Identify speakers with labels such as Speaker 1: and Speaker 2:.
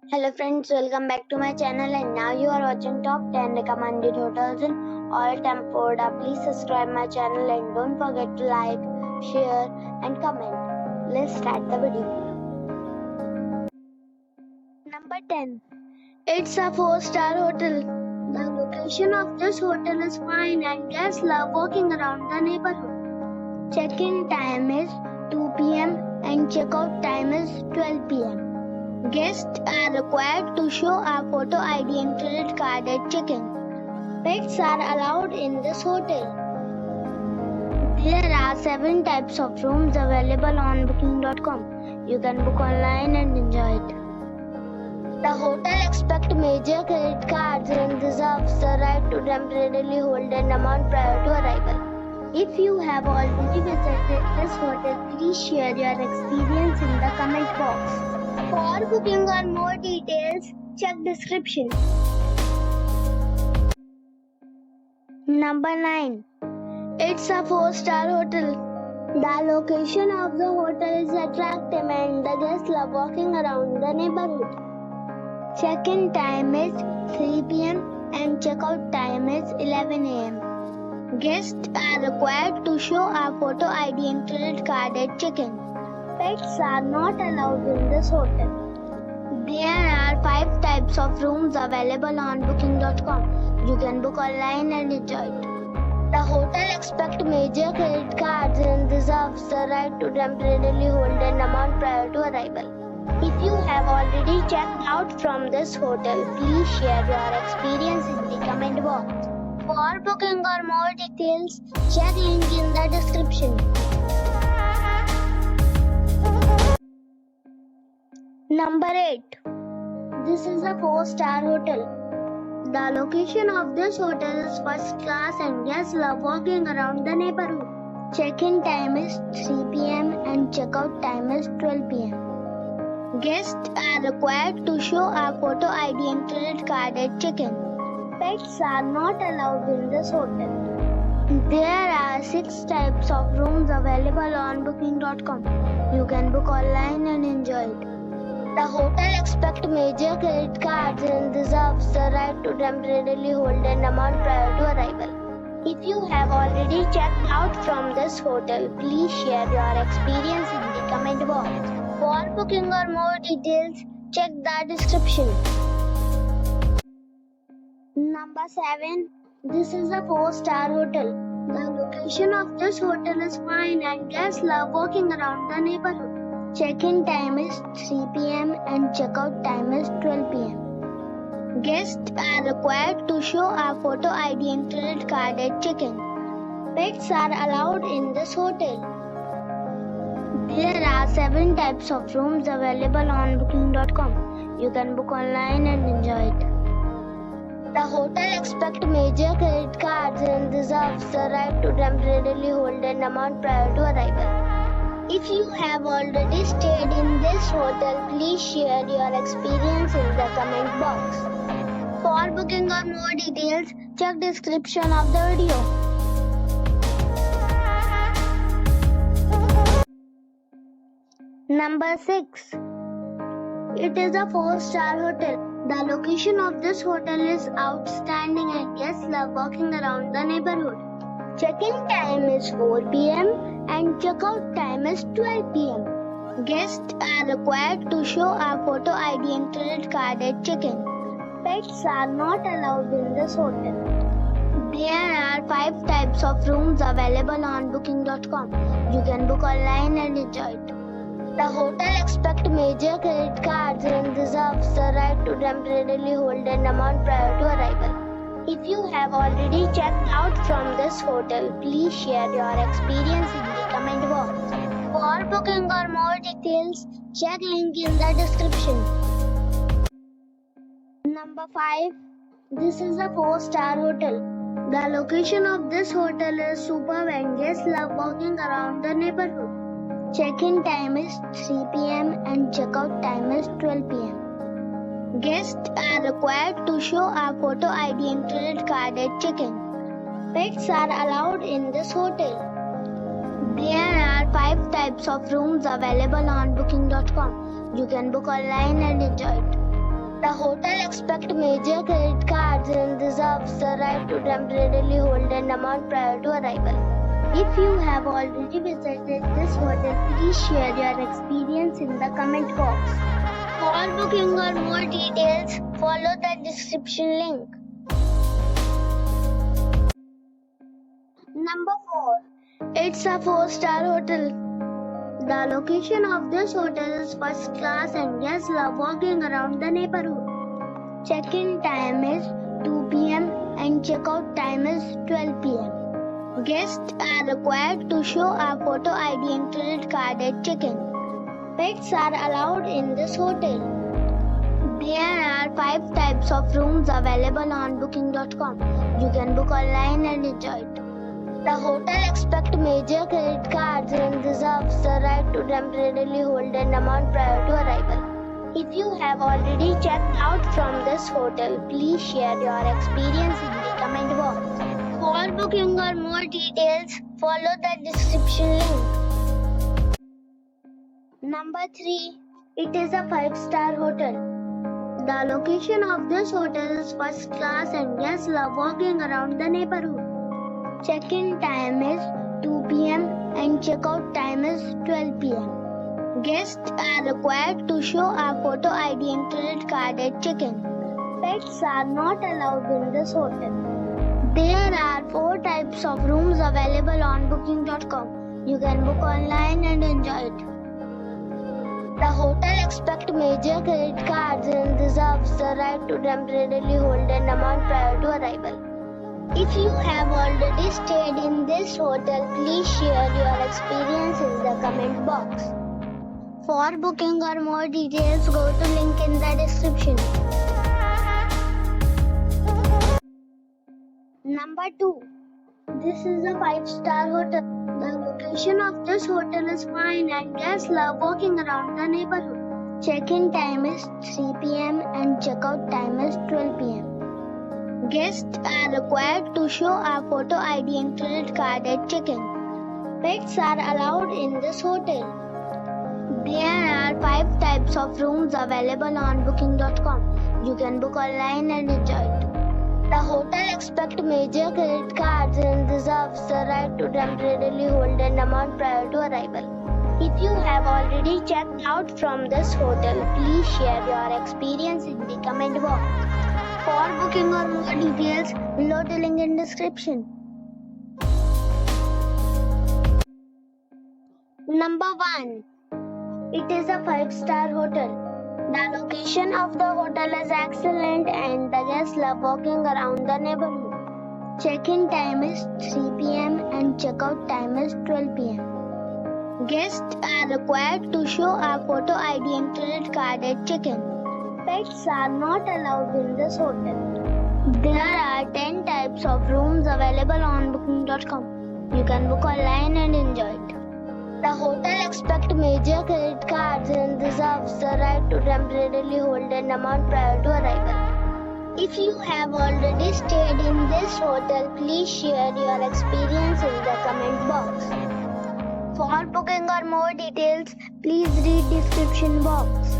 Speaker 1: Hello friends, welcome back to my channel and now you are watching top 10 recommended hotels in all time Florida. Please subscribe my channel and don't forget to like, share and comment. Let's start the video. Number 10. It's a 4-star hotel. The location of this hotel is fine and guests love walking around the neighborhood. Check-in time is 2 p.m. and check-out time is 12 p.m. Guests are required to show a photo ID and credit card at check-in. Pets are allowed in this hotel. There are 7 types of rooms available on booking.com. You can book online and enjoy it. The hotel expects major credit cards and reserves the right to temporarily hold an amount prior to arrival. If you have already visited this hotel, please share your experience in the comment box. For booking or more details, check description. Number 9. It's a 4-star hotel. The location of the hotel is attractive and the guests love walking around the neighborhood. Check-in time is 3 p.m. and check-out time is 11 a.m. Guests are required to show a photo ID and credit card at check-in. Pets are not allowed in this hotel. There are 5 types of rooms available on booking.com. You can book online and enjoy it. The hotel expects major credit cards and reserves the right to temporarily hold an amount prior to arrival. If you have already checked out from this hotel, please share your experience in the comment box. For booking or more details, check link in the description. Number 8. This is a 4-star hotel. The location of this hotel is first class and guests love walking around the neighborhood. Check-in time is 3 p.m. and check-out time is 12 p.m. Guests are required to show a photo ID and credit card at check-in. Pets are not allowed in this hotel. There are 6 types of rooms available on booking.com. You can book online and enjoy it. The hotel expects major credit cards and reserves the right to temporarily hold an amount prior to arrival. If you have already checked out from this hotel, please share your experience in the comment box. For booking or more details, check the description. Number 7. This is a 4-star hotel. The location of this hotel is fine and guests love walking around the neighborhood. Check-in time is 3 p.m. and check-out time is 12 p.m. Guests are required to show a photo ID and credit card at check-in. Pets are allowed in this hotel. There are 7 types of rooms available on booking.com. You can book online and enjoy it. The hotel expects major credit cards and reserves the right to temporarily hold an amount prior to arrival. If you have already stayed in this hotel, please share your experience in the comment box. For booking or more details, check description of the video. Number 6. It is a 4-star hotel. The location of this hotel is outstanding and guests love walking around the neighborhood. Check-in time is 4 p.m. and check-out time is 12 p.m. Guests are required to show a photo ID and credit card at check-in. Pets are not allowed in this hotel. There are 5 types of rooms available on booking.com. You can book online and enjoy it. The hotel expects major credit cards and reserves the right to temporarily hold an amount prior to arrival. If you have already checked out from this hotel, please share your experience in the comment box. For booking or more details, check link in the description. Number 5. This is a 4-star hotel. The location of this hotel is superb and guests love walking around the neighborhood. Check-in time is 3 p.m. and check-out time is 12 p.m. Guests are required to show a photo ID and credit card at check-in. Pets are allowed in this hotel. There are 5 types of rooms available on booking.com. You can book online and enjoy it. The hotel expects major credit cards and reserves the right to temporarily hold an amount prior to arrival. If you have already visited this hotel, please share your experience in the comment box. For booking or more details, follow the description link. Number 4. It's a 4-star hotel. The location of this hotel is first class and guests love walking around the neighborhood. Check-in time is 2 p.m. and check-out time is 12 p.m. Guests are required to show a photo ID and credit card at check-in. Pets are allowed in this hotel. There are 5 types of rooms available on booking.com. You can book online and enjoy it. The hotel expects major credit cards and reserves the right to temporarily hold an amount prior to arrival. If you have already checked out from this hotel, please share your experience in the comment box. For booking or more details, follow the description link. Number 3. It is a 5-star hotel. The location of this hotel is first class and guests love walking around the neighborhood. Check-in time is 2 p.m. and check-out time is 12 p.m. Guests are required to show a photo ID and credit card at check-in. Pets are not allowed in this hotel. There are 4 types of rooms available on booking.com. You can book online and enjoy it. The hotel expects major credit cards and reserves the right to temporarily hold an amount prior to arrival. If you have already stayed in this hotel, please share your experience in the comment box. For booking or more details, go to link in the description. Number 2. This is a 5-star hotel. The location of this hotel is fine and guests love walking around the neighborhood. Check-in time is 3 p.m. and check-out time is 12 p.m. Guests are required to show a photo ID and credit card at check-in. Pets are allowed in this hotel. There are 5 types of rooms available on booking.com. You can book online and enjoy it. The hotel expects major credit cards and reserves the right to temporarily hold an amount prior to arrival. If you have already checked out from this hotel, please share your experience in the comment box. For booking or more details, below the link in description. Number 1. It is a 5-star hotel. The location of the hotel is excellent and the guests love walking around the neighborhood. Check-in time is 3 p.m. and check-out time is 12 p.m. Guests are required to show a photo ID and credit card at check-in. Pets are not allowed in this hotel. There are 10 types of rooms available on booking.com. You can book online and enjoy it. The hotel expects major credit cards and reserves the right to temporarily hold an amount prior to arrival. If you have already stayed in this hotel, please share your experience in the comment box. For booking or more details, please read description box.